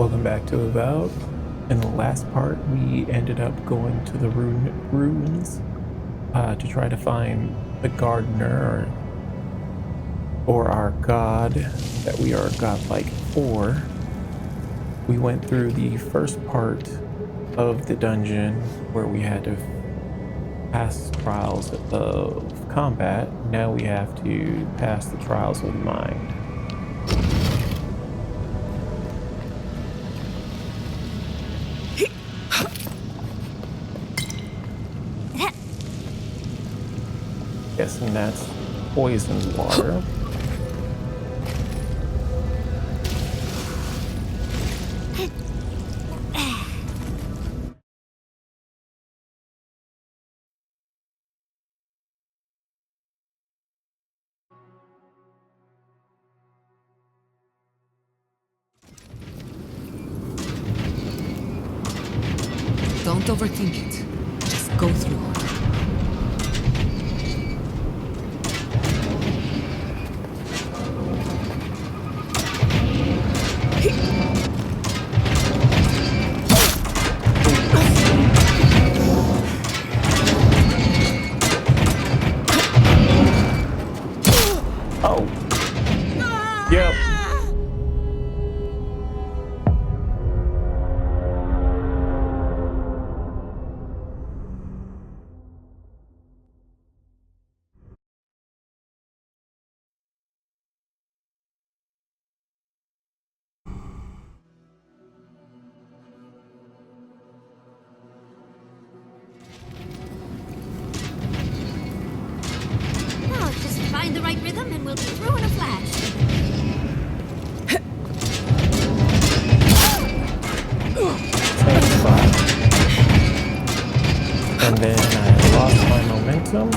Welcome back to Avowed. In the last part, we ended up going to the ruins to try to find the gardener or our god that we are godlike for. We went through the first part of the dungeon where we had to pass trials of combat. Now we have to pass the trials of the mind. Guessing that's poisoned water. Don't overthink it. Just go through. Oh. Yep. Now just find the right rhythm and we'll be through in a flash. And then I lost my momentum.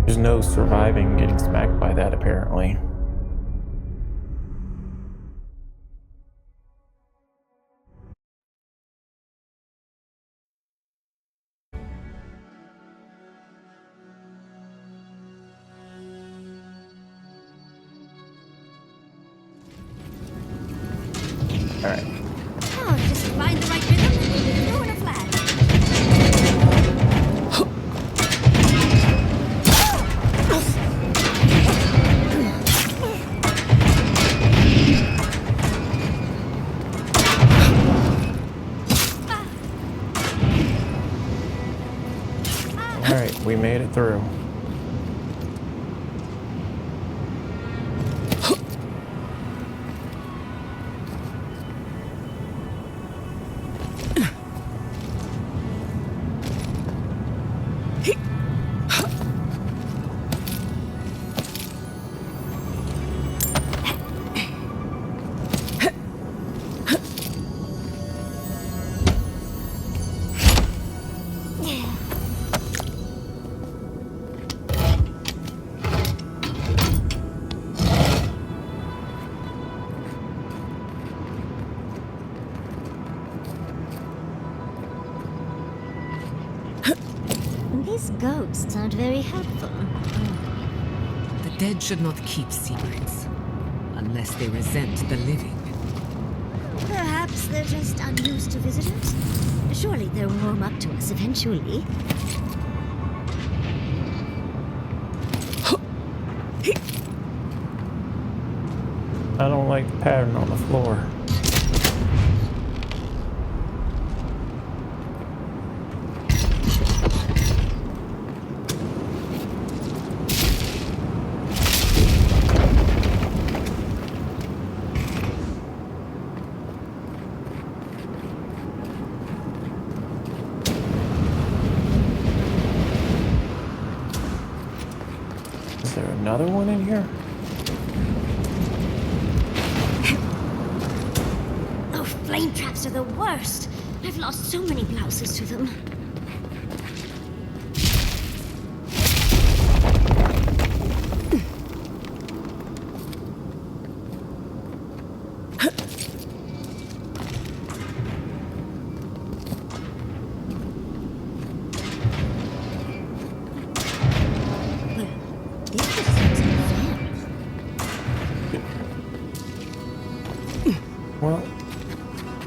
There's no surviving getting smacked by that, apparently. Alright. Now just find the right rhythm and we'll be through in a flash. Alright, we made it through. These ghosts aren't very helpful. The dead should not keep secrets. Unless they resent the living. Perhaps they're just unused to visitors. Surely they'll warm up to us eventually. I don't like the pattern on the floor. Is there another one in here? Oh, flame traps are the worst. I've lost so many blouses to them. Well,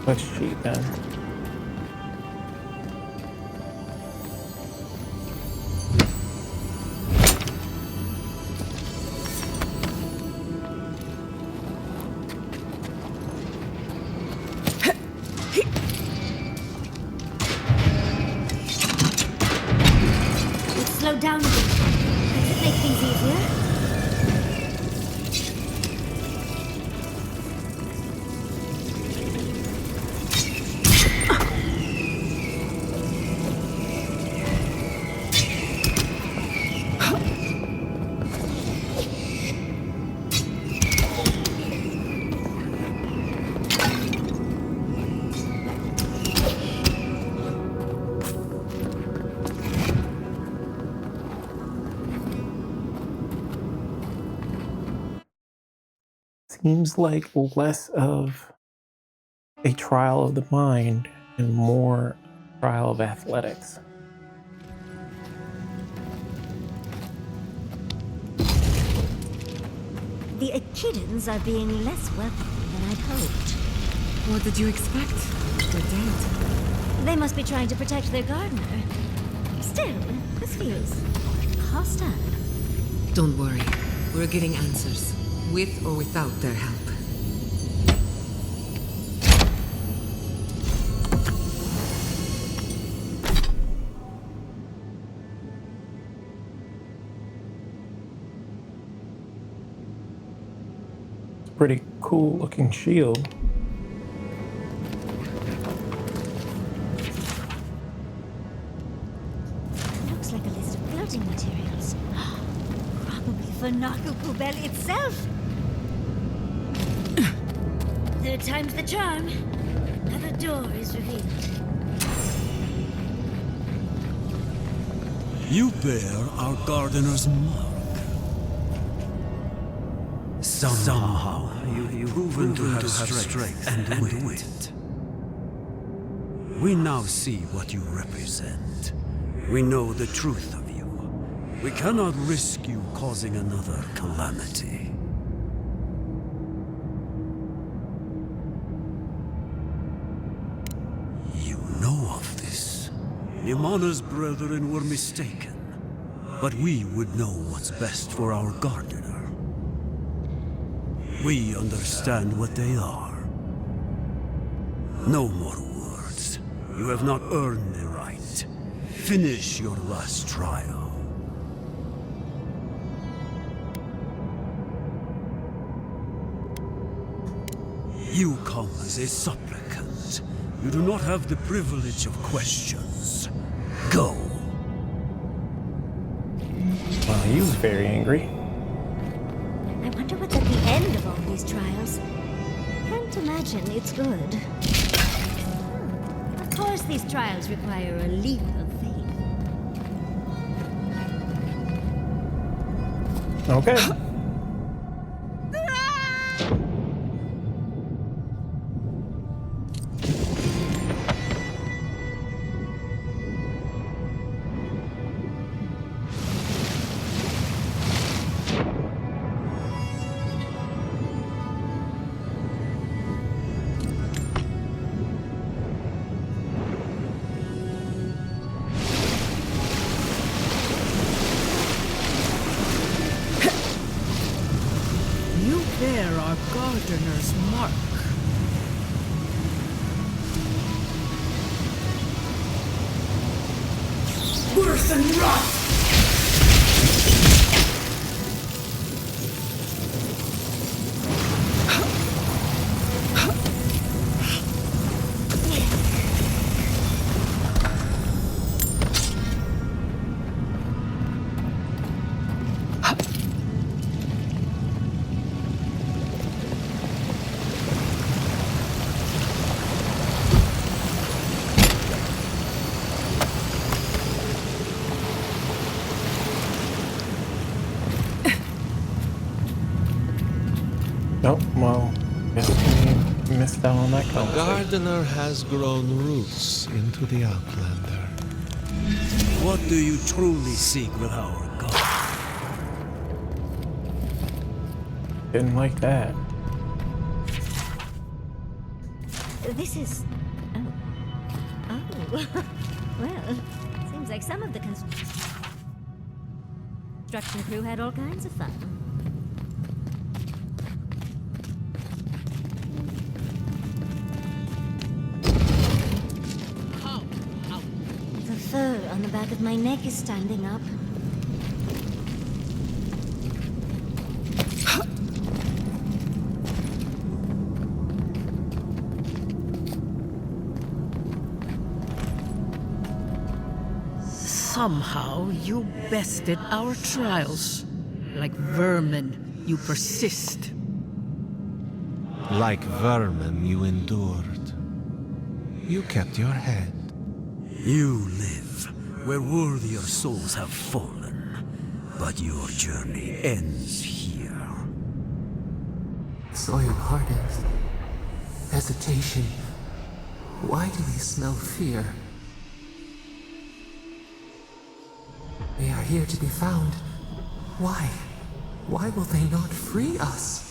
let's cheat then. Let's slow down a bit. That should make things easier. Seems like less of a trial of the mind and more trial of athletics. The Echidans are being less welcoming than I'd hoped. What did you expect? They're dead. They must be trying to protect their gardener. Still, this feels hostile. Don't worry. We're getting answers. With or without their help. Pretty cool looking shield. Looks like a list of building materials. Probably for Nakukubel itself. Third time's the charm. Another door is revealed. You bear our gardener's mark. Somehow you've proven to have strength and wit. We now see what you represent. We know the truth of you. We cannot risk you causing another calamity. You know of this. Nimana's brethren were mistaken. But we would know what's best for our gardener. We understand what they are. No more words. You have not earned the right. Finish your last trial. You come as a supplicant. You do not have the privilege of questions. Go. Well, he was very angry. I wonder what's at the end of all these trials. Can't imagine it's good. Of course these trials require a leap of faith. Okay. You bear our gardener's mark. Worse than rot! Nope, well, guess we missed out on that The conversation. gardener has grown roots into the Outlander. What do you truly seek with our God? Didn't like that. This is... Oh. Oh. Well, seems like some of the construction crew had all kinds of fun. The fur on the back of my neck is standing up. Somehow you bested our trials. Like vermin, you persist. Like vermin, you endured. You kept your head. You live where worthier souls have fallen, but your journey ends here. Soil hardens. Hesitation. Why do we smell fear? They are here to be found. Why? Why will they not free us?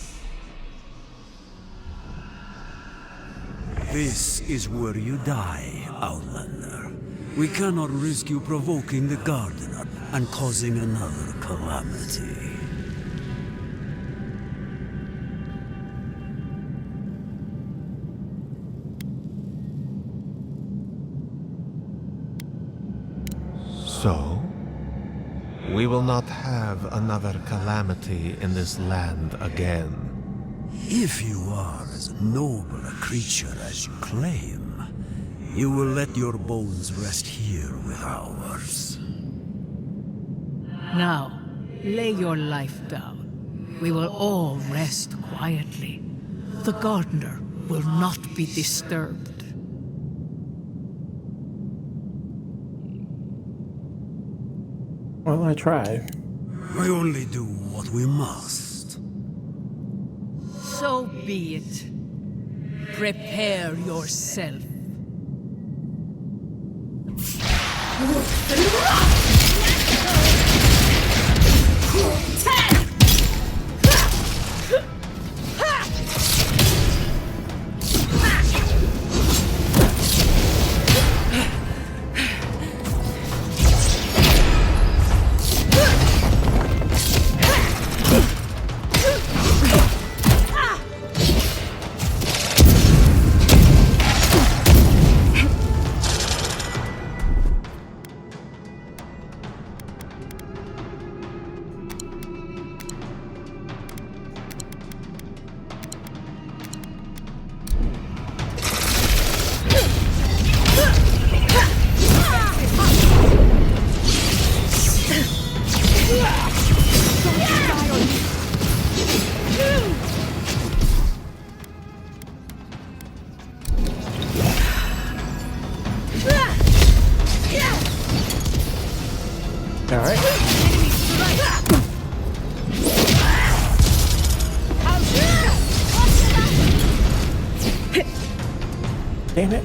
This is where you die, Outlander. We cannot risk you provoking the Gardener and causing another calamity. So? We will not have another calamity in this land again. If you are as noble a creature as you claim, you will let your bones rest here with ours. Now, lay your life down. We will all rest quietly. The Gardener will not be disturbed. Well, I tried. We only do what we must. So be it. Prepare yourself. Alright. Damn it.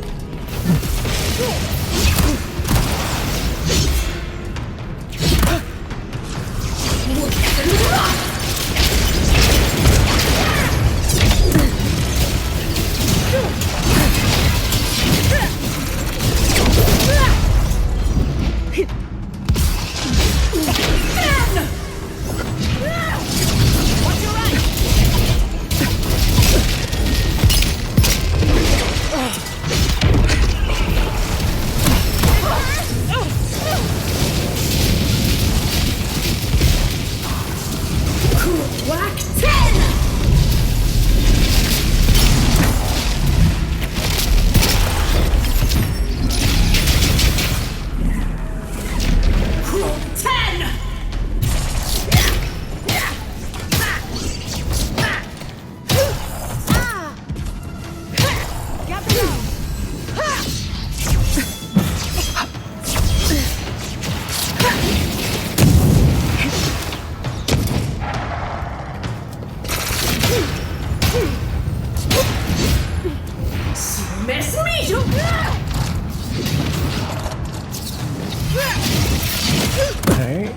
Alright.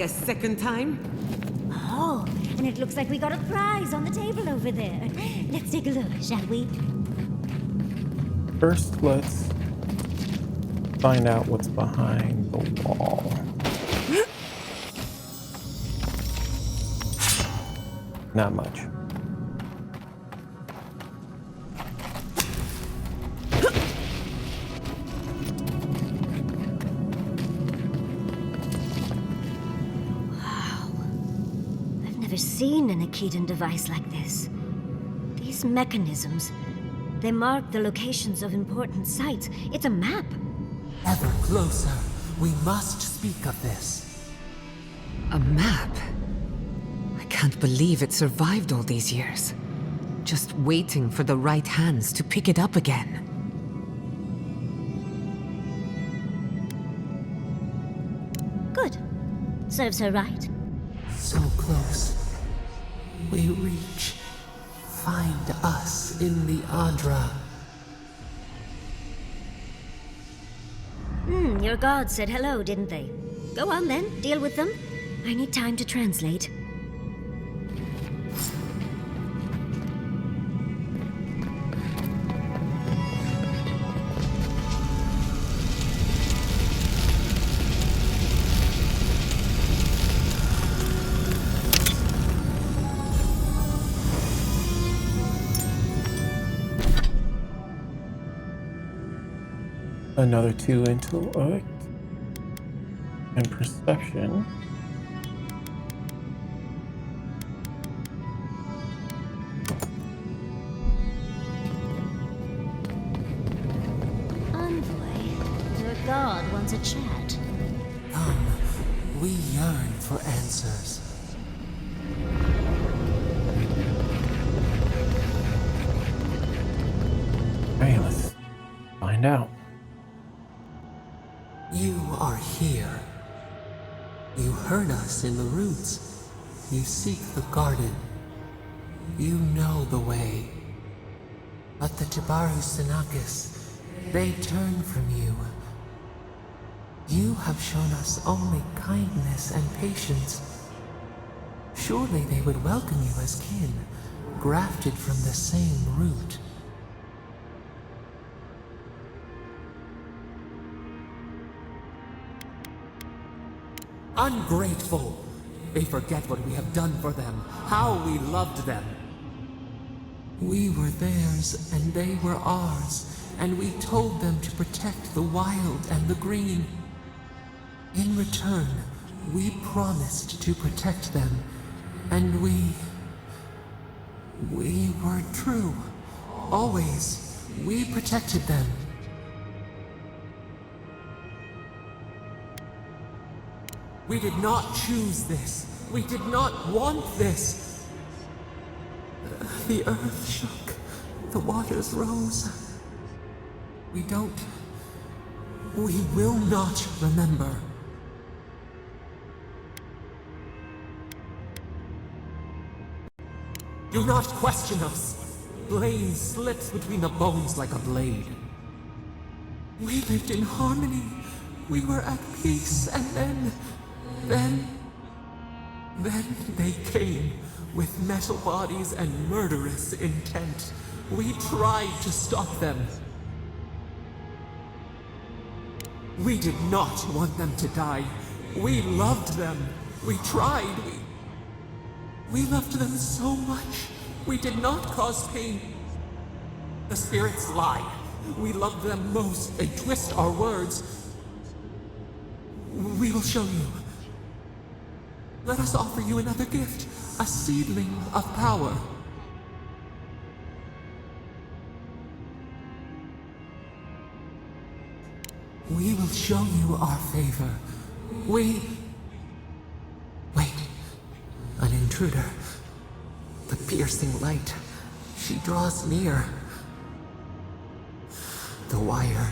a second time? Oh, and it looks like we got a prize on the table over there. Let's take a look, shall we? First, let's find out what's behind the wall. Not much. I've never seen an Akedan device like this. These mechanisms, they mark the locations of important sites. It's a map. Ever closer. We must speak of this. A map? I can't believe it survived all these years. Just waiting for the right hands to pick it up again. Good. Serves her right. So close. We reach. Find us in the Adra. Your gods said hello, didn't they? Go on then, deal with them. I need time to translate. Another 2 intellect and perception. Envoy, your god wants a chat. Come, we yearn for answers. Hey, let's find out. You are here. You heard us in the roots. You seek the garden. You know the way. But the Jabaru Sinakis, they turn from you. You have shown us only kindness and patience. Surely they would welcome you as kin, grafted from the same root. Ungrateful! They forget what we have done for them, how we loved them. We were theirs, and they were ours, and we told them to protect the wild and the green. In return, we promised to protect them, and we were true. Always, we protected them. We did not choose this. We did not want this. The earth shook. The waters rose. We will not remember. Do not question us. Blame slips between the bones like a blade. We lived in harmony. We were at peace, and then they came with metal bodies and murderous intent. We tried to stop them. We did not want them to die. We loved them. We tried. We loved them so much. We did not cause pain. The spirits lie. We love them most. They twist our words. We will show you. Let us offer you another gift, a seedling of power. We will show you our favor. Wait, an intruder. The piercing light. She draws near. The wire.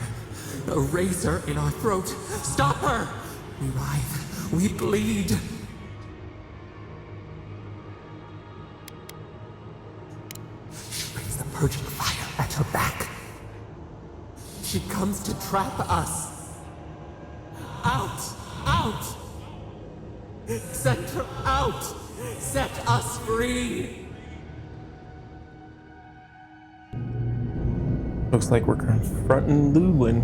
A razor in our throat. Stop her! We writhe. We bleed. She brings the purging fire at her back. She comes to trap us. Out! Out! Send her out! Set us free! Looks like we're confronting Llewyn.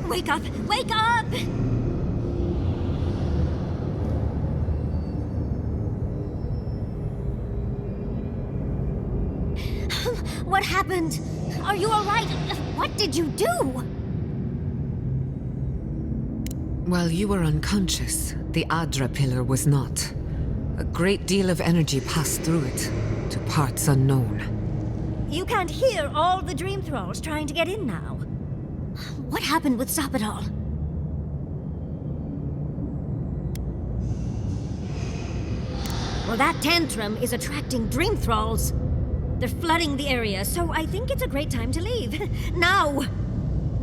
Wake up! Wake up! What happened? Are you all right? What did you do? While you were unconscious, the Adra pillar was not. A great deal of energy passed through it, to parts unknown. You can't hear all the dream thralls trying to get in now. What happened with Sopadol? Well, that tantrum is attracting dream thralls. They're flooding the area, so I think it's a great time to leave. Now!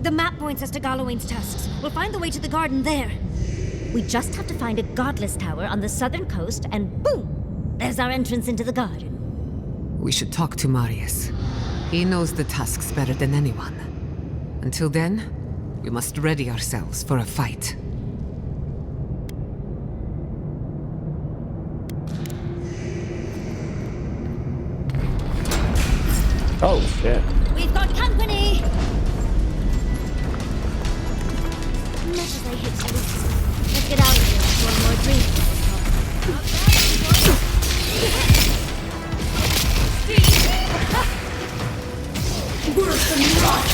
The map points us to Galawain's tusks. We'll find the way to the garden there. We just have to find a godless tower on the southern coast, and boom! There's our entrance into the garden. We should talk to Marius. He knows the tasks better than anyone. Until then, we must ready ourselves for a fight. Oh, shit. We've got company! Much as I hate to lose this, let's get out of here before more drinks. Worse than rot!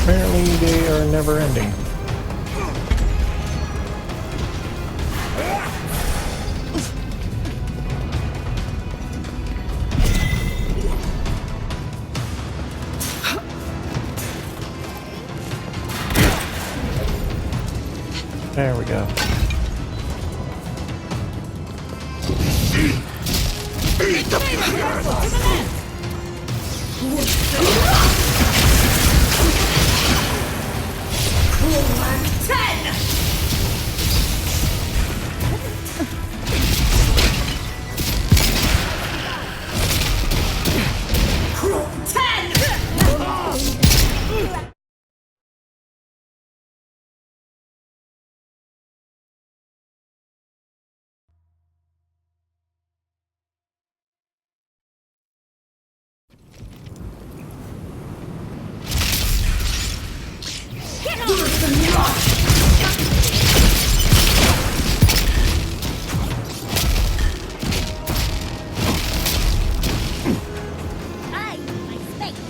Apparently they are never ending. There we go. I need my space.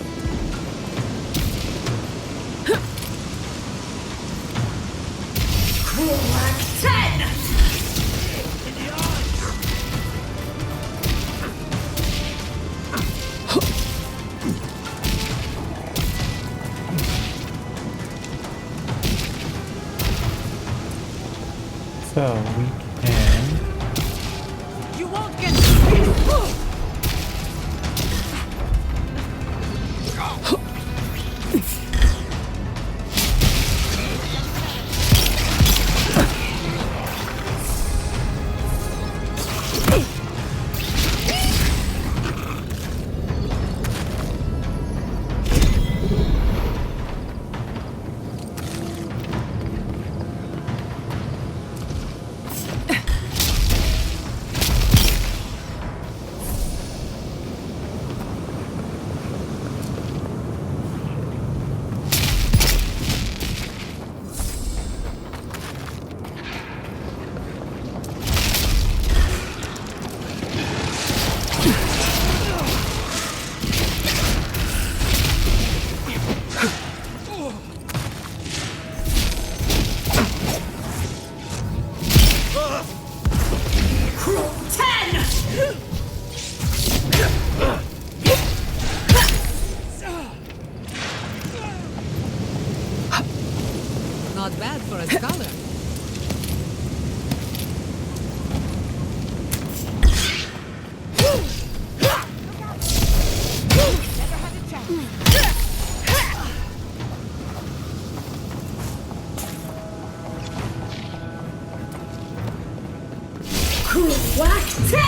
So we can. You won't get. Not bad for a scholar. Whack 10!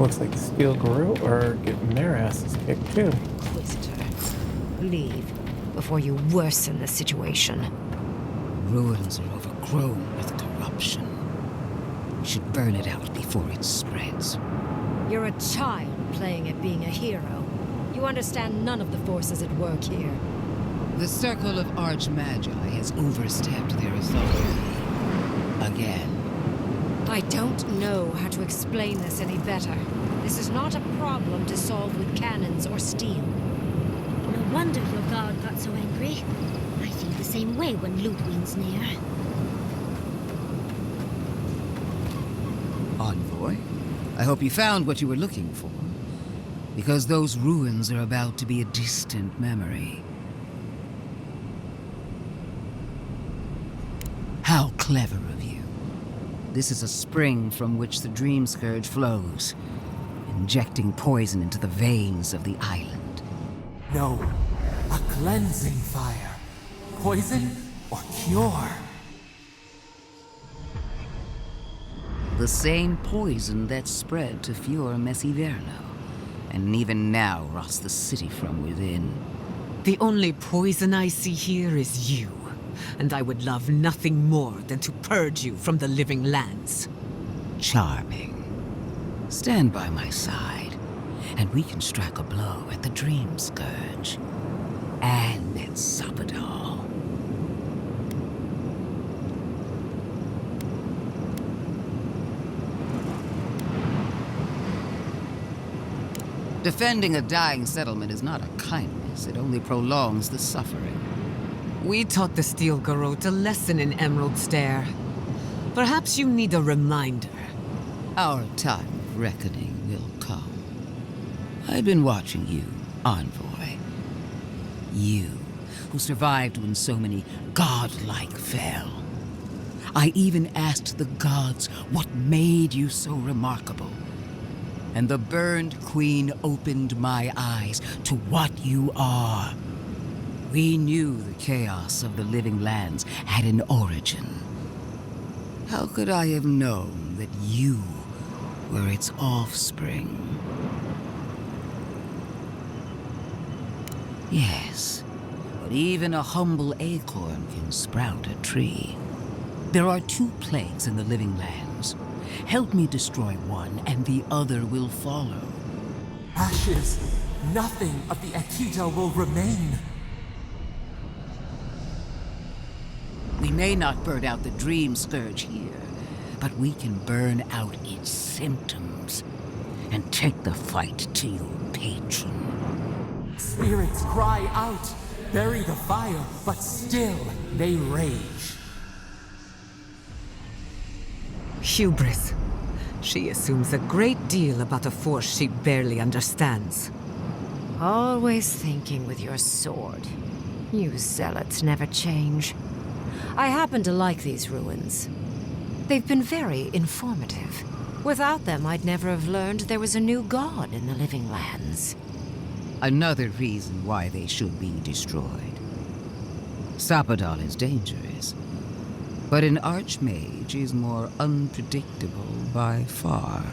Looks like Steel grew or getting their asses kicked too. Inquisitor, leave before you worsen the situation. Ruins are overgrown with corruption. We should burn it out before it spreads. You're a child playing at being a hero. You understand none of the forces at work here. The Circle of Archmagi has overstepped their authority. Again. I don't know how to explain this any better. This is not a problem to solve with cannons or steel. No wonder your god got so angry. I feel the same way when Ludwig's near. Envoy, I hope you found what you were looking for. Because those ruins are about to be a distant memory. How clever of you. This is a spring from which the Dream Scourge flows, injecting poison into the veins of the island. No, a cleansing fire. Poison or cure. The same poison that spread to Fior Messiverno, and even now rots the city from within. The only poison I see here is you, and I would love nothing more than to purge you from the living lands. Charming. Stand by my side, and we can strike a blow at the Dream Scourge. And at Sapadal. Defending a dying settlement is not a kindness. It only prolongs the suffering. We taught the Steel Garrote a lesson in Emerald Stair. Perhaps you need a reminder. Our time of reckoning will come. I've been watching you, Envoy. You, who survived when so many godlike fell. I even asked the gods what made you so remarkable. And the Burned Queen opened my eyes to what you are. We knew the chaos of the living lands had an origin. How could I have known that you were its offspring? Yes, but even a humble acorn can sprout a tree. There are 2 plagues in the living lands. Help me destroy one, and the other will follow. Ashes! Nothing of the Akita will remain. We may not burn out the Dream Scourge here, but we can burn out its symptoms and take the fight to your patron. Spirits cry out, bury the fire, but still they rage. Hubris. She assumes a great deal about a force she barely understands. Always thinking with your sword. You zealots never change. I happen to like these ruins. They've been very informative. Without them, I'd never have learned there was a new god in the living lands. Another reason why they should be destroyed. Sapadal is dangerous, but an archmage is more unpredictable by far.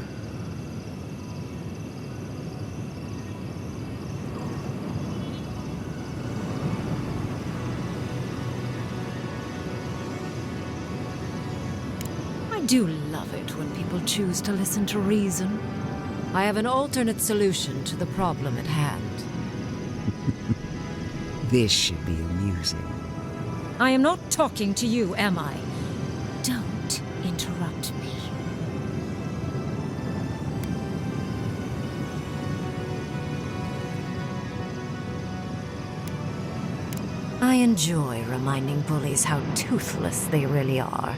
I do love it when people choose to listen to reason. I have an alternate solution to the problem at hand. This should be amusing. I am not talking to you, am I? Don't interrupt me. I enjoy reminding bullies how toothless they really are.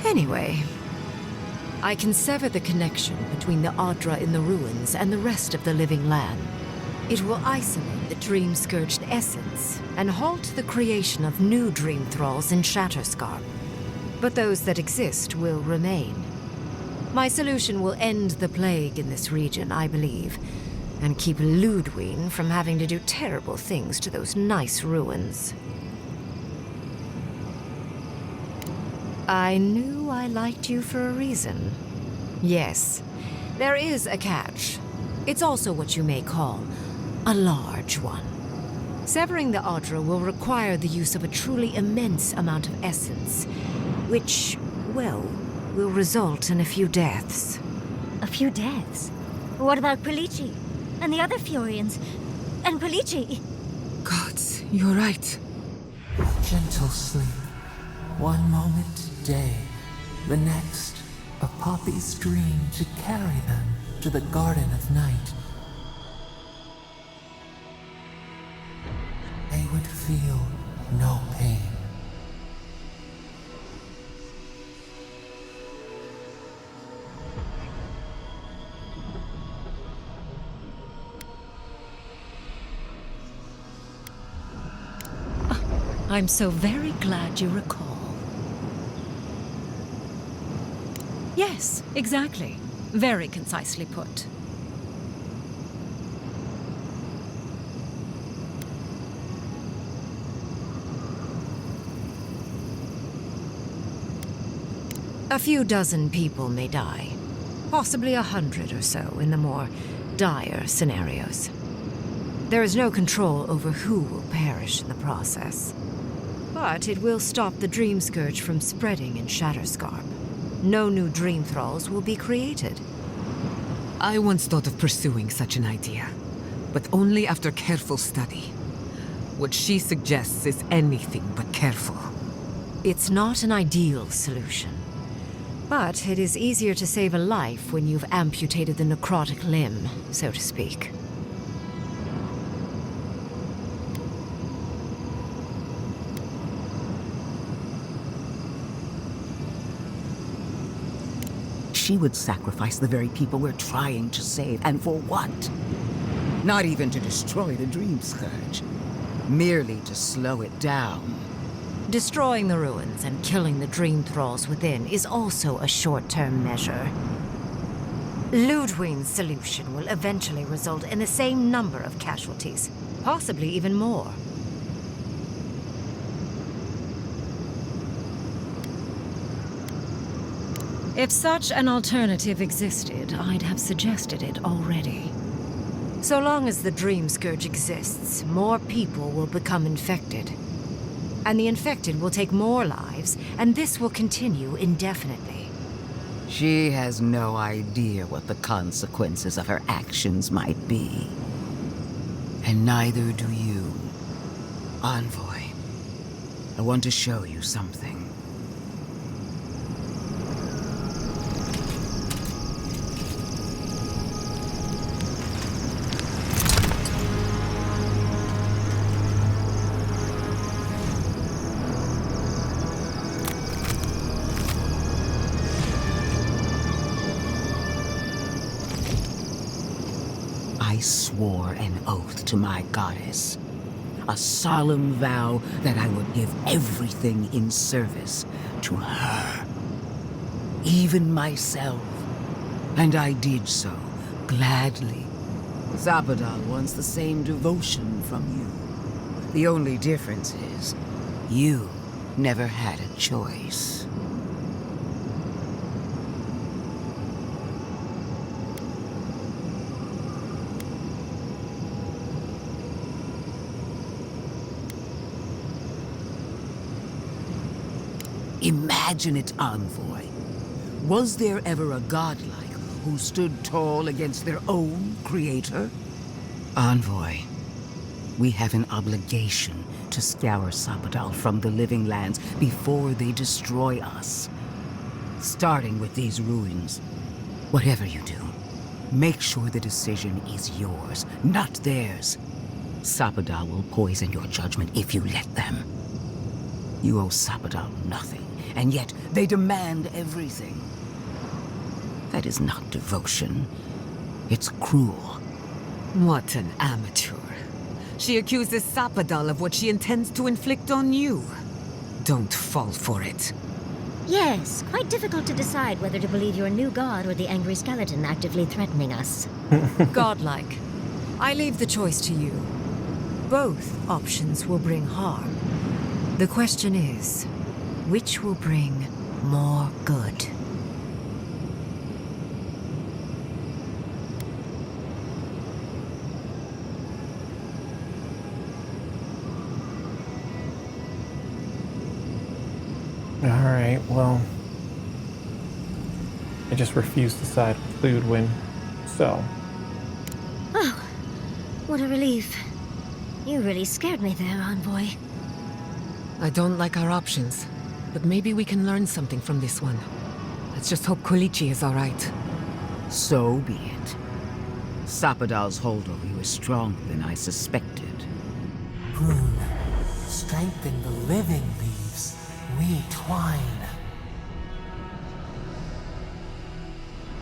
Anyway, I can sever the connection between the Adra in the ruins and the rest of the living land. It will isolate the dream-scourged essence and halt the creation of new dream thralls in Shatterscarp. But those that exist will remain. My solution will end the plague in this region, I believe, and keep Ludwig from having to do terrible things to those nice ruins. I knew I liked you for a reason. Yes, there is a catch. It's also what you may call a large one. Severing the Adra will require the use of a truly immense amount of essence, which, well, will result in a few deaths. A few deaths? What about Polici? And the other Furians? And Polici? Gods, you're right. Gentle sleep. One moment day, the next, a poppy's dream to carry them to the Garden of Night. They would feel no pain. I'm so very glad you recall. Yes, exactly. Very concisely put. A few dozen people may die. Possibly 100 or so in the more dire scenarios. There is no control over who will perish in the process. But it will stop the Dream Scourge from spreading in Shatterscarp. No new Dream Thralls will be created. I once thought of pursuing such an idea, but only after careful study. What she suggests is anything but careful. It's not an ideal solution, But it is easier to save a life when you've amputated the necrotic limb, so to speak. She would sacrifice the very people we're trying to save, and for what? Not even to destroy the Dream Scourge. Merely to slow it down. Destroying the ruins and killing the dream thralls within is also a short-term measure. Ludwig's solution will eventually result in the same number of casualties, possibly even more. If such an alternative existed, I'd have suggested it already. So long as the Dream Scourge exists, more people will become infected. And the infected will take more lives, and this will continue indefinitely. She has no idea what the consequences of her actions might be. And neither do you. Envoy, I want to show you something. I swore an oath to my goddess. A solemn vow that I would give everything in service to her. Even myself. And I did so, gladly. Zabadal wants the same devotion from you. The only difference is, you never had a choice. Imagine it, Envoy. Was there ever a godlike who stood tall against their own creator? Envoy, we have an obligation to scour Sabadal from the living lands before they destroy us. Starting with these ruins. Whatever you do, make sure the decision is yours, not theirs. Sabadal will poison your judgment if you let them. You owe Sabadal nothing. And yet, they demand everything. That is not devotion. It's cruel. What an amateur. She accuses Sapadal of what she intends to inflict on you. Don't fall for it. Yes, quite difficult to decide whether to believe your new god or the angry skeleton actively threatening us. Godlike. I leave the choice to you. Both options will bring harm. The question is, which will bring more good? Alright, well, I just refuse to side with Ludwig, so. Oh, what a relief. You really scared me there, Envoy. I don't like our options, but maybe we can learn something from this one. Let's just hope Kolichi is all right. So be it. Sapadal's hold over you is stronger than I suspected. Rune, strengthen the living leaves. We twine.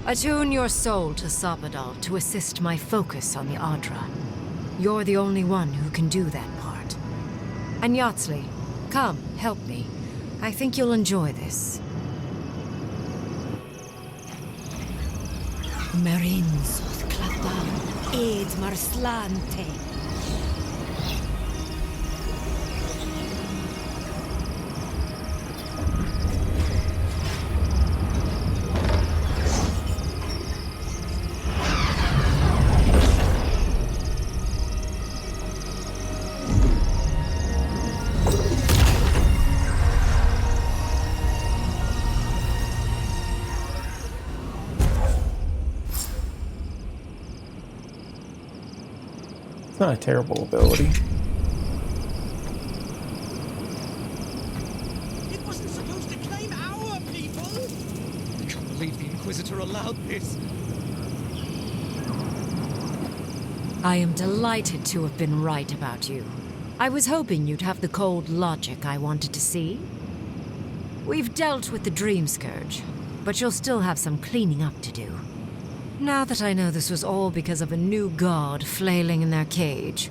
Attune your soul to Sapadal to assist my focus on the Adra. You're the only one who can do that part. And Yatsley, come, help me. I think you'll enjoy this. Marins Clatan, Ed Marslante. It's not a terrible ability. It wasn't supposed to claim our people! Inquisitor allowed this? I am delighted to have been right about you. I was hoping you'd have the cold logic I wanted to see. We've dealt with the Dream Scourge, but you'll still have some cleaning up to do. Now that I know this was all because of a new god flailing in their cage,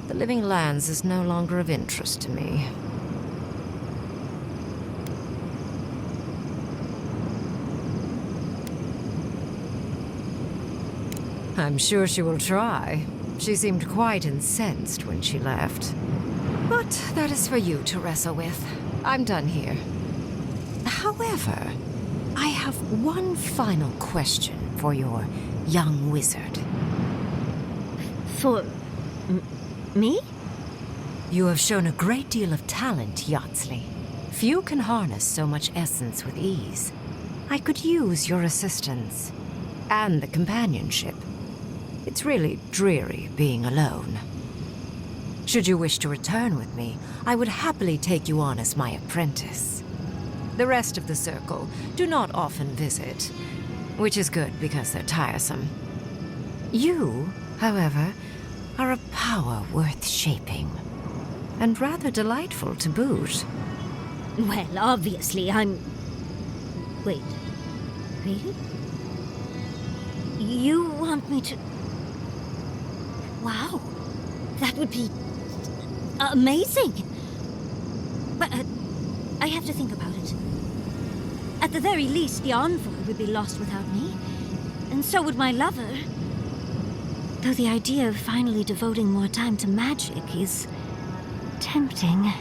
the Living Lands is no longer of interest to me. I'm sure she will try. She seemed quite incensed when she left. But that is for you to wrestle with. I'm done here. However, I have one final question for your young wizard. For... me? You have shown a great deal of talent, Yatsley. Few can harness so much essence with ease. I could use your assistance. And the companionship. It's really dreary being alone. Should you wish to return with me, I would happily take you on as my apprentice. The rest of the circle do not often visit, which is good because they're tiresome. You, however, are a power worth shaping, and rather delightful to boot. Well, obviously, I'm... Wait. Really? You want me to... Wow. That would be... amazing! But I have to think about it. At the very least, the Envoy would be lost without me. And so would my lover. Though the idea of finally devoting more time to magic is... tempting.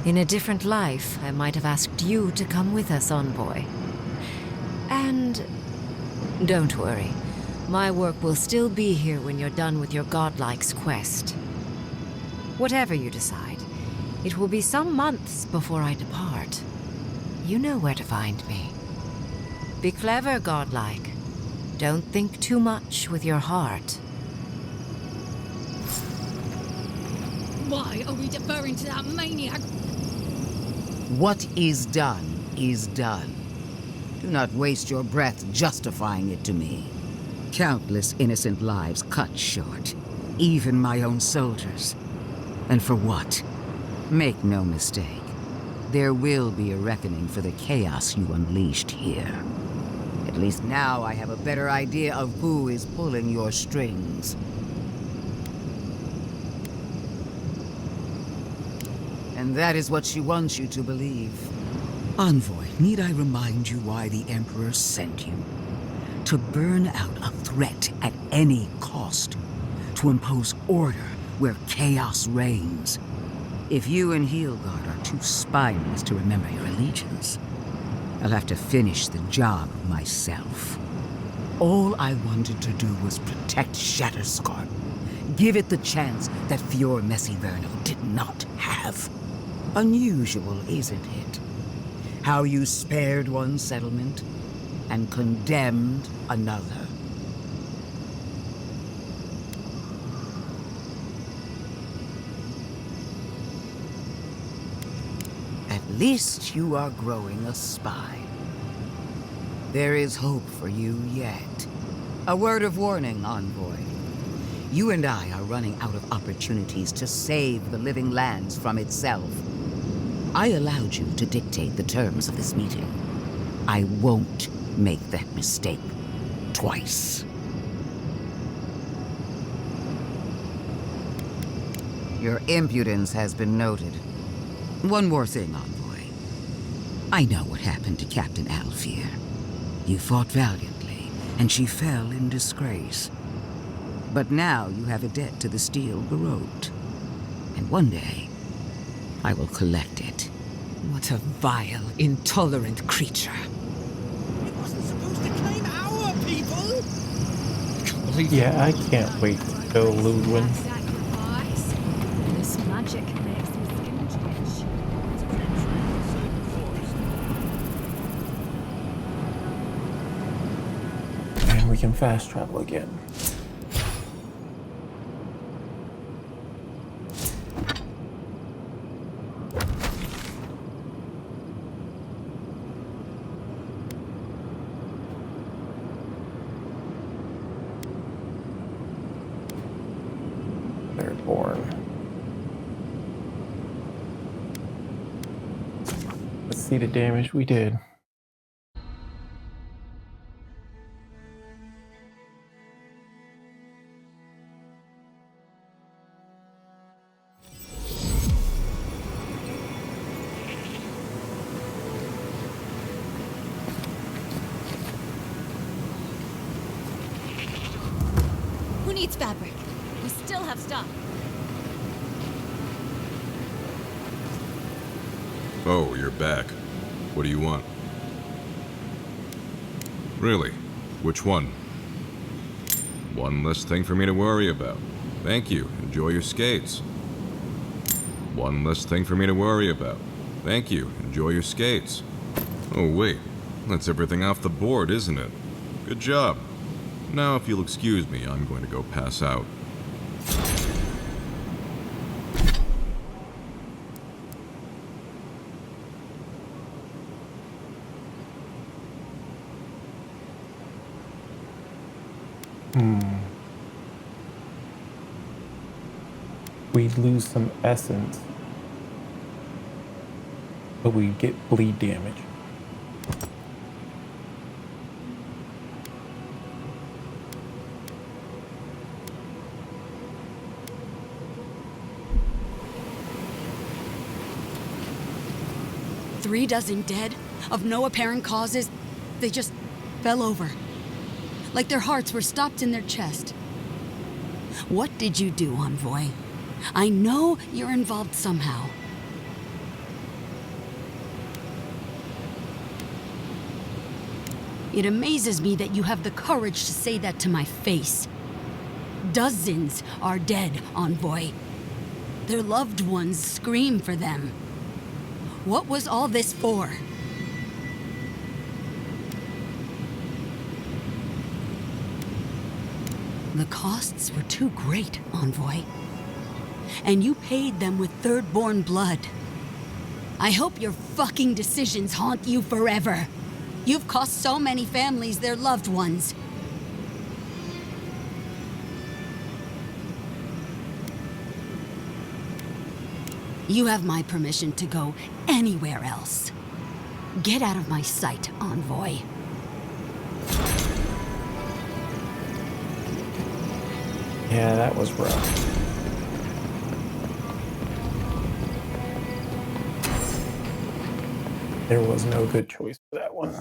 In a different life, I might have asked you to come with us, Envoy. And don't worry, my work will still be here when you're done with your godlike's quest. Whatever you decide, it will be some months before I depart. You know where to find me. Be clever, godlike. Don't think too much with your heart. Why are we deferring to that maniac? What is done is done. Do not waste your breath justifying it to me. Countless innocent lives cut short, even my own soldiers. And for what? Make no mistake. There will be a reckoning for the chaos you unleashed here. At least now I have a better idea of who is pulling your strings. And that is what she wants you to believe. Envoy, need I remind you why the Emperor sent you? To burn out a threat at any cost. To impose order where chaos reigns. If you and Heelguard are too spineless to remember your allegiance, I'll have to finish the job myself. All I wanted to do was protect Shatterscarp. Give it the chance that Fior Messiverno did not have. Unusual, isn't it? How you spared one settlement and condemned another. At least you are growing a spine. There is hope for you yet. A word of warning, Envoy. You and I are running out of opportunities to save the Living Lands from itself. I allowed you to dictate the terms of this meeting. I won't make that mistake twice. Your impudence has been noted. One more thing, Envoy. I know what happened to Captain Alfear. You fought valiantly, and she fell in disgrace. But now you have a debt to the Steel Garrote. And one day, I will collect it. What a vile, intolerant creature. It wasn't supposed to claim our people! I can't believe Yeah, I can't wait to kill Ludwin. This magic makes me skin change. And we can fast travel again. see the damage we did. Who needs fabric? We still have stock. Oh, you're back. What do you want? Really? Which one? One less thing for me to worry about. Thank you. Enjoy your skates. One less thing for me to worry about. Thank you. Enjoy your skates. Oh, wait. That's everything off the board, isn't it? Good job. Now, if you'll excuse me, I'm going to go pass out. We lose some essence, but we get bleed damage. Three dozen dead, of no apparent causes. They just fell over. Like their hearts were stopped in their chest. What did you do, Envoy? I know you're involved somehow. It amazes me that you have the courage to say that to my face. Dozens are dead, Envoy. Their loved ones scream for them. What was all this for? The costs were too great, Envoy. And you paid them with third-born blood. I hope your fucking decisions haunt you forever. You've cost so many families their loved ones. You have my permission to go anywhere else. Get out of my sight, Envoy. Yeah, that was rough. There was no good choice for that one.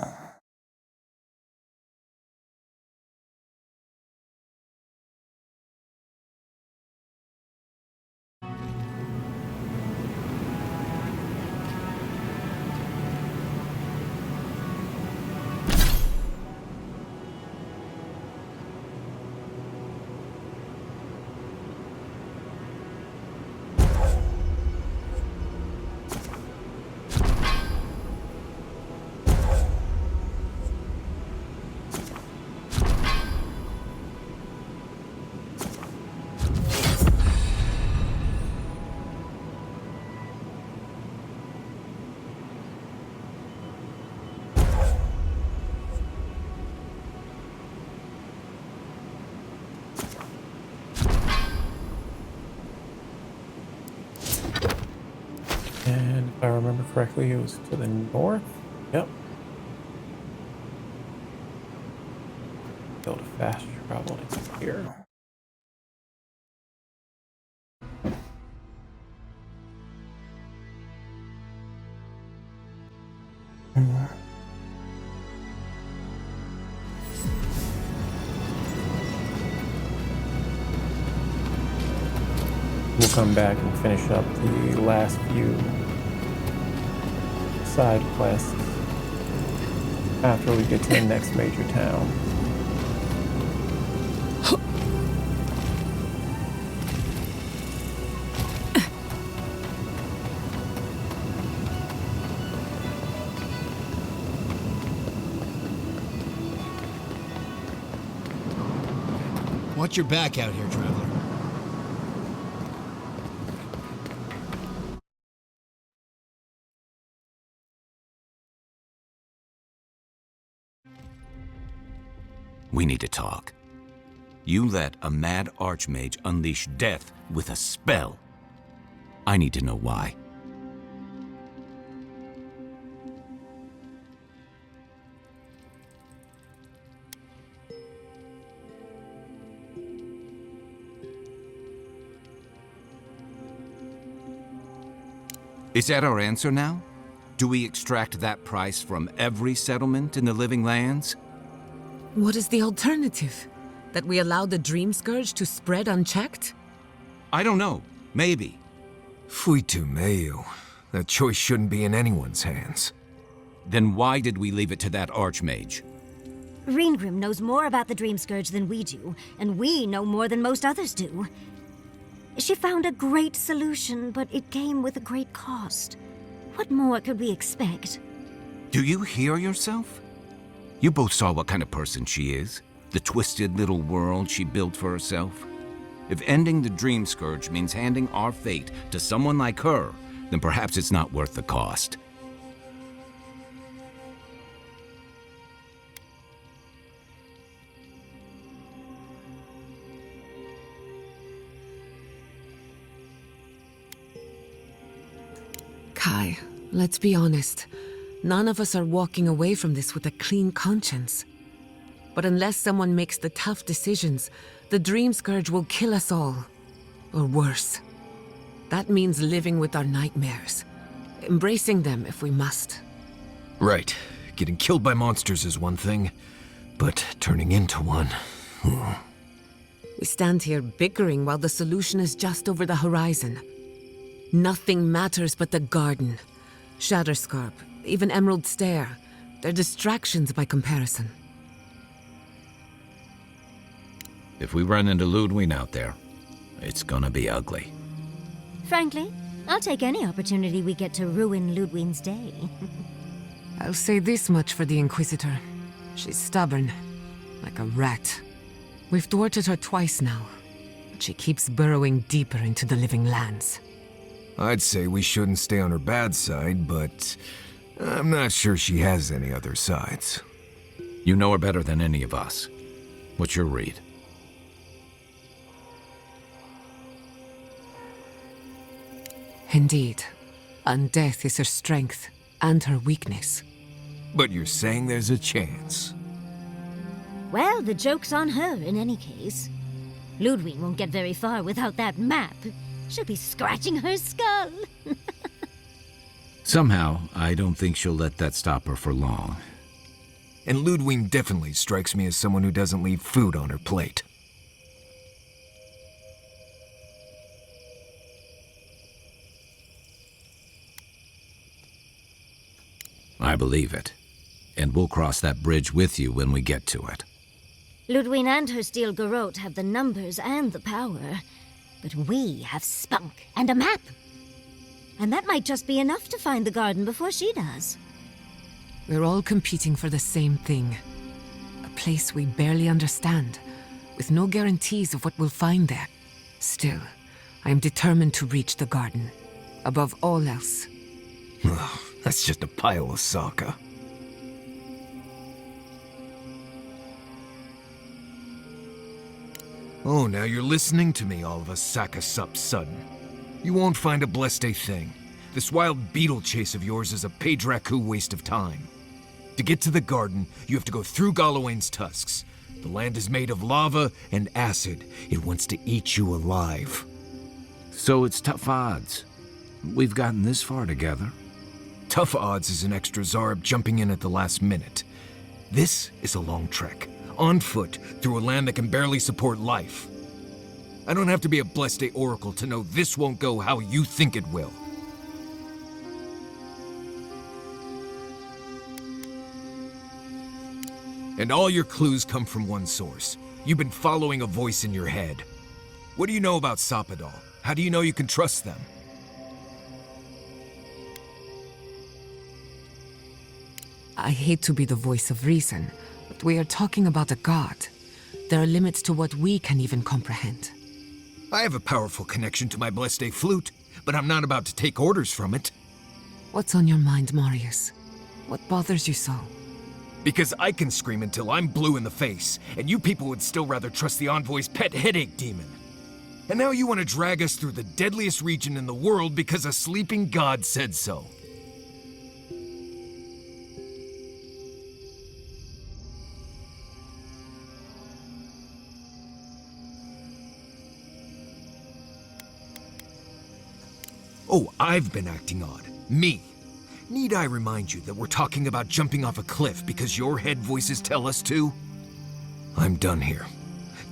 And if I remember correctly, it was to the north. Yep. Build a fast travel to get here. We'll come back and finish up the last few side quests after we get to the next major town. Watch your back out here, traveler. We need to talk. You let a mad archmage unleash death with a spell. I need to know why. Is that our answer now? Do we extract that price from every settlement in the Living Lands? What is the alternative? That we allow the Dream Scourge to spread unchecked? I don't know. Maybe. Fuitu Mayu. That choice shouldn't be in anyone's hands. Then why did we leave it to that Archmage? Reengrim knows more about the Dream Scourge than we do, and we know more than most others do. She found a great solution, but it came with a great cost. What more could we expect? Do you hear yourself? You both saw what kind of person she is. The twisted little world she built for herself. If ending the Dream Scourge means handing our fate to someone like her, then perhaps it's not worth the cost. Kai, let's be honest. None of us are walking away from this with a clean conscience. But unless someone makes the tough decisions, the Dream Scourge will kill us all. Or worse. That means living with our nightmares. Embracing them if we must. Right. Getting killed by monsters is one thing, but turning into one... We stand here bickering while the solution is just over the horizon. Nothing matters but the garden. Shatterscarp, even Emerald Stair. They're distractions by comparison. If we run into Ludwig out there, it's gonna be ugly. Frankly, I'll take any opportunity we get to ruin Ludwig's day. I'll say this much for the Inquisitor. She's stubborn, like a rat. We've thwarted her twice now, but she keeps burrowing deeper into the Living Lands. I'd say we shouldn't stay on her bad side, but I'm not sure she has any other sides. You know her better than any of us. What's your read? Indeed. Undeath is her strength and her weakness. But you're saying there's a chance? Well, the joke's on her in any case. Ludwig won't get very far without that map. She'll be scratching her skull. Somehow, I don't think she'll let that stop her for long. And Ludwig definitely strikes me as someone who doesn't leave food on her plate. I believe it. And we'll cross that bridge with you when we get to it. Ludwig and her steel garrote have the numbers and the power. But we have spunk and a map. And that might just be enough to find the garden before she does. We're all competing for the same thing. A place we barely understand, with no guarantees of what we'll find there. Still, I am determined to reach the garden, above all else. That's just a pile of Sokka. Oh, now you're listening to me, all of a Sakasup sudden. You won't find a blessed a thing. This wild beetle chase of yours is a Padraku waste of time. To get to the garden, you have to go through Galawain's tusks. The land is made of lava and acid. It wants to eat you alive. So it's tough odds. We've gotten this far together. Tough odds is an extra Zarb jumping in at the last minute. This is a long trek, on foot, through a land that can barely support life. I don't have to be a Blessed Day Oracle to know this won't go how you think it will. And all your clues come from one source. You've been following a voice in your head. What do you know about Sapadal? How do you know you can trust them? I hate to be the voice of reason, but we are talking about a god. There are limits to what we can even comprehend. I have a powerful connection to my Blessed Day flute, but I'm not about to take orders from it. What's on your mind, Marius? What bothers you so? Because I can scream until I'm blue in the face, and you people would still rather trust the Envoy's pet headache demon. And now you want to drag us through the deadliest region in the world because a sleeping god said so. Oh, I've been acting odd. Me. Need I remind you that we're talking about jumping off a cliff because your head voices tell us to? I'm done here.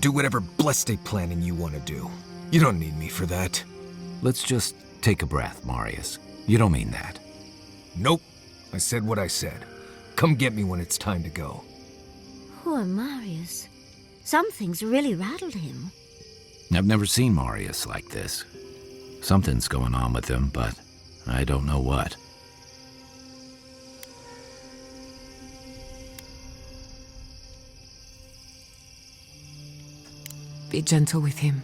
Do whatever blessed planning you want to do. You don't need me for that. Let's just take a breath, Marius. You don't mean that. Nope. I said what I said. Come get me when it's time to go. Poor Marius. Something's really rattled him. I've never seen Marius like this. Something's going on with him, but I don't know what. Be gentle with him.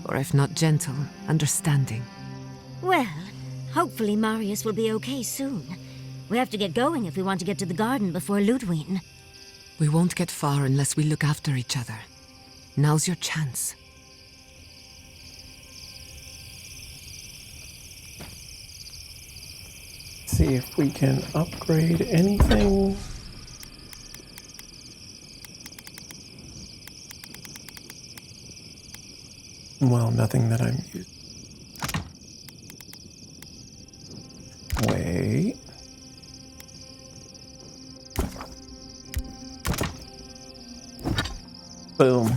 Or if not gentle, understanding. Well, hopefully Marius will be okay soon. We have to get going if we want to get to the garden before Ludwig. We won't get far unless we look after each other. Now's your chance. See if we can upgrade anything. Well, nothing that I'm using. Wait. Boom.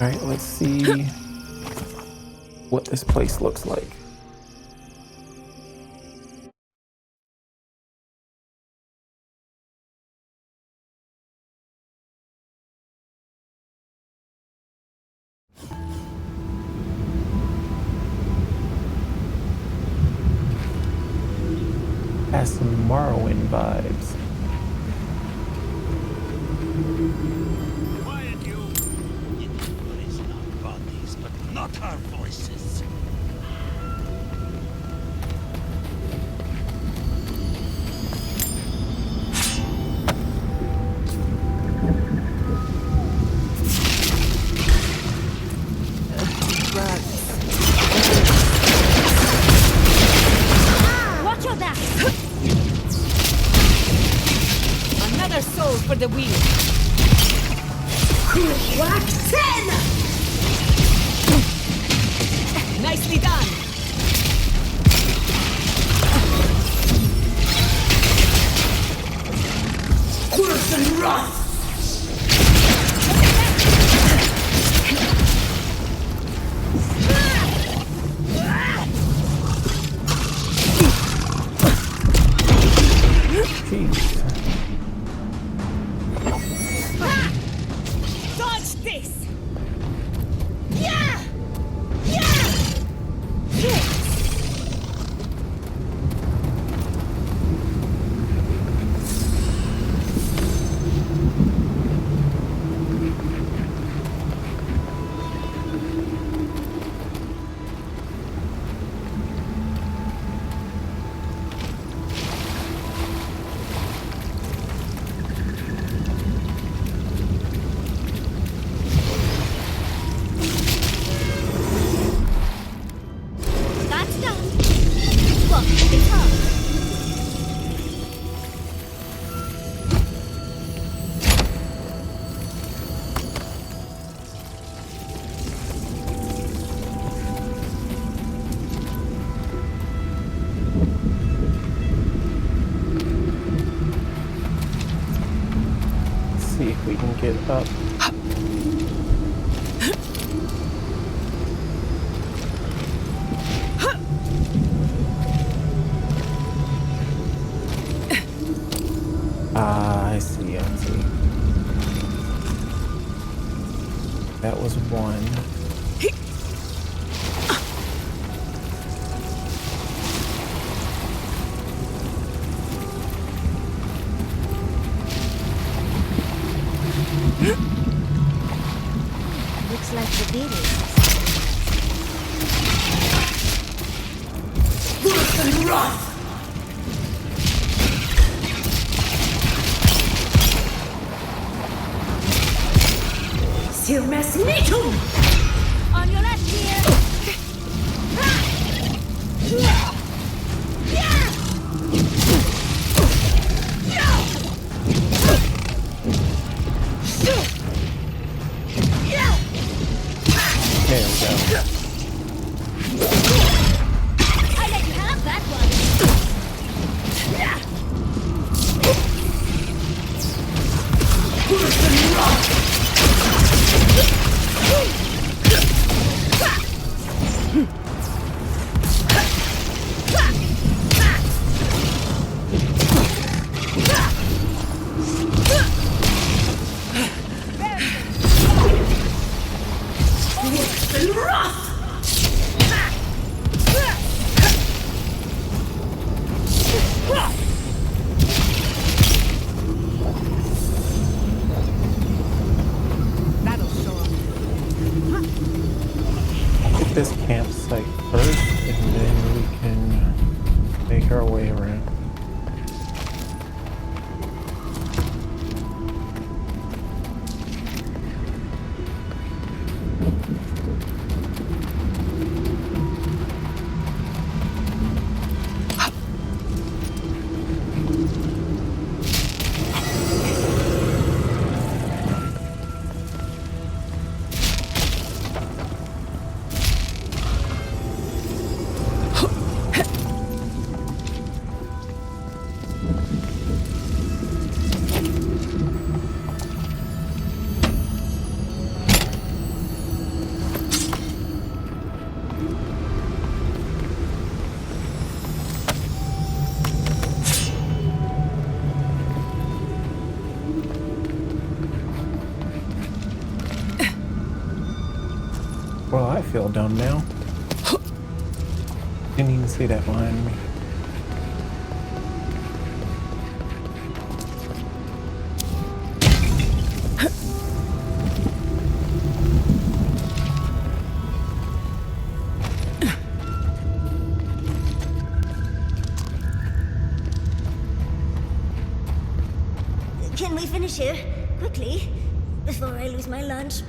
Alright, let's see what this place looks like. Has some Morrowind vibes. Quiet, you! You can listen our bodies, but not our voices. Watch your back! Another soul for the wheel. What? 10! Nicely done. Worse than rot! Jeez. Dodge this. Yeah! Yeah! That's done. Look, it's up. Let's see if we can get up. I see. That was one. Looks like the beaters. Worse than rot! Silmes Nitum! On your left here! There we go. I let you have that one. Hit this campsite first, and then we can make our way around. Well, I feel dumb now. Didn't even see that behind me. Can we finish here? Quickly? Before I lose my lunch?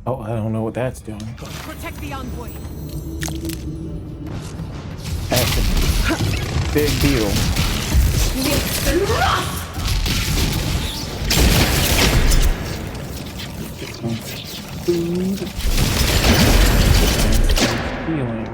Oh, I don't know what that's doing. Protect the envoy. That's a big deal. Get some food. And some healing.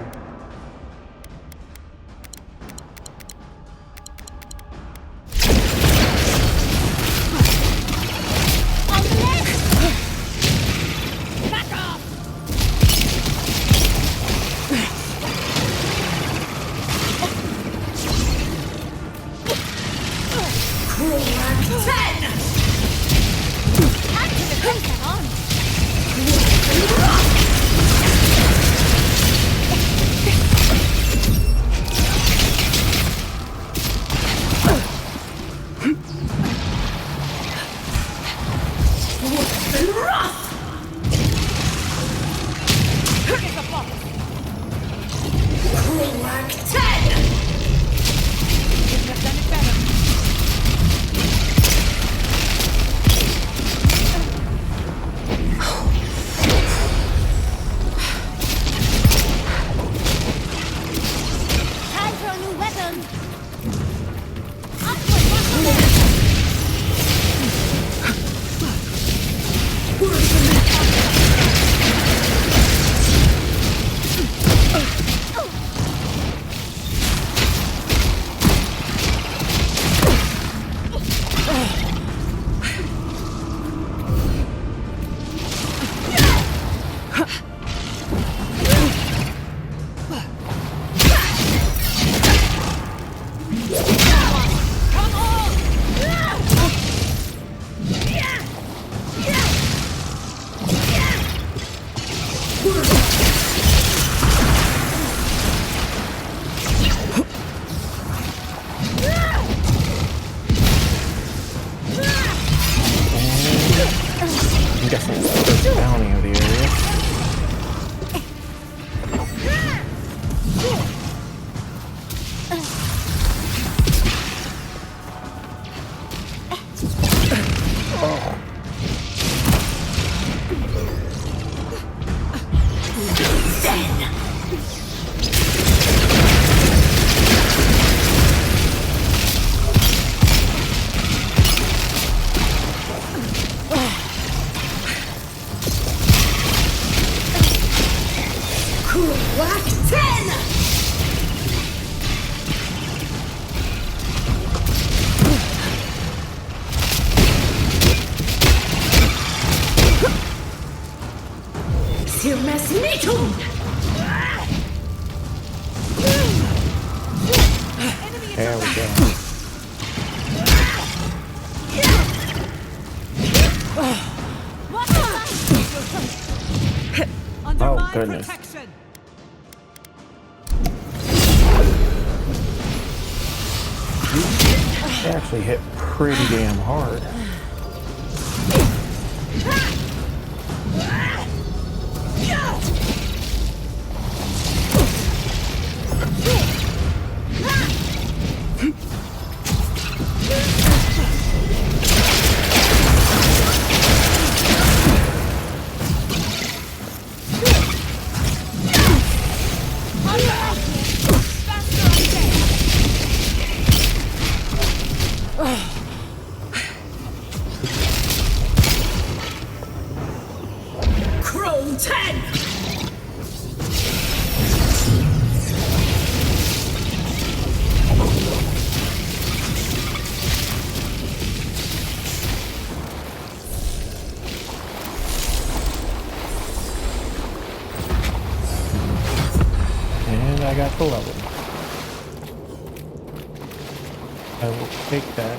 There we go. Oh, goodness. They actually hit pretty damn hard. I got the level. I will take that.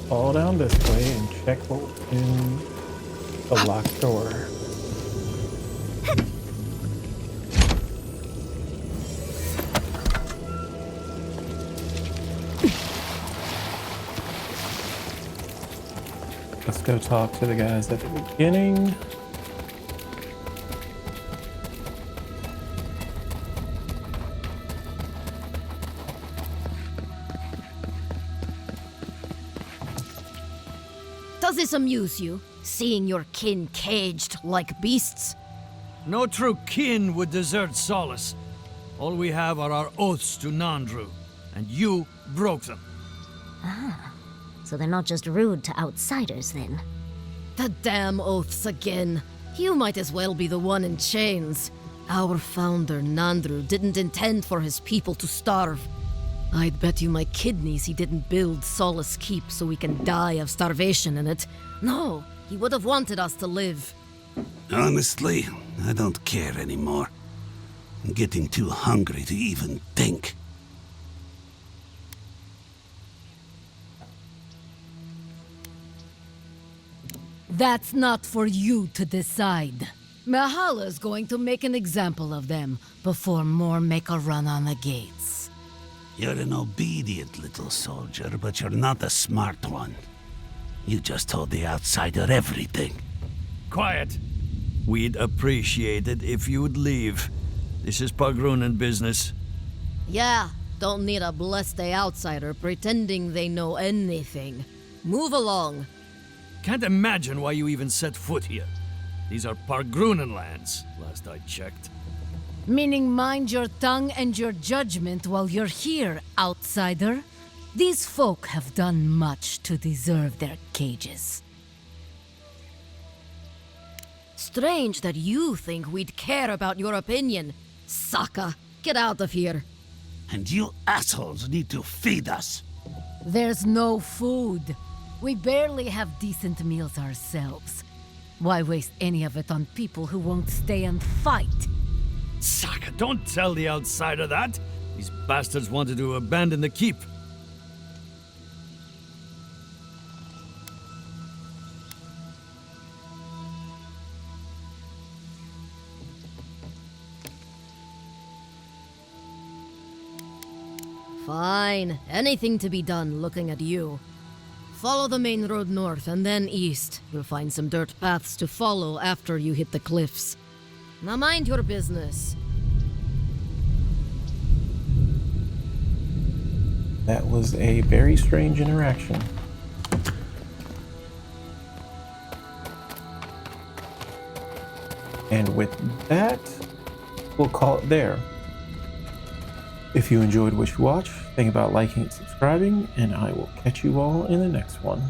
Fall down this way and check what's in the locked door. Let's go talk to the guys at the beginning. Does this amuse you, seeing your kin caged like beasts? No true kin would desert Solace. All we have are our oaths to Nandru, and you broke them. Ah, so they're not just rude to outsiders then. The damn oaths again. You might as well be the one in chains. Our founder, Nandru, didn't intend for his people to starve. I'd bet you my kidneys he didn't build Solace Keep so we can die of starvation in it. No, he would have wanted us to live. Honestly, I don't care anymore. I'm getting too hungry to even think. That's not for you to decide. Mahala's going to make an example of them before more make a run on the gates. You're an obedient little soldier, but you're not a smart one. You just told the outsider everything. Quiet. We'd appreciate it if you'd leave. This is Pagrunan business. Yeah, don't need a blessed outsider pretending they know anything. Move along. Can't imagine why you even set foot here. These are Pagrunan lands, last I checked. Meaning mind your tongue and your judgment while you're here, outsider. These folk have done much to deserve their cages. Strange that you think we'd care about your opinion. Saka, get out of here. And you assholes need to feed us. There's no food. We barely have decent meals ourselves. Why waste any of it on people who won't stay and fight? Saka, don't tell the outsider that! These bastards wanted to abandon the keep. Fine. Anything to be done looking at you. Follow the main road north and then east. You'll find some dirt paths to follow after you hit the cliffs. Now mind your business. That was a very strange interaction. And with that, we'll call it there. If you enjoyed what you watched, think about liking and subscribing, and I will catch you all in the next one.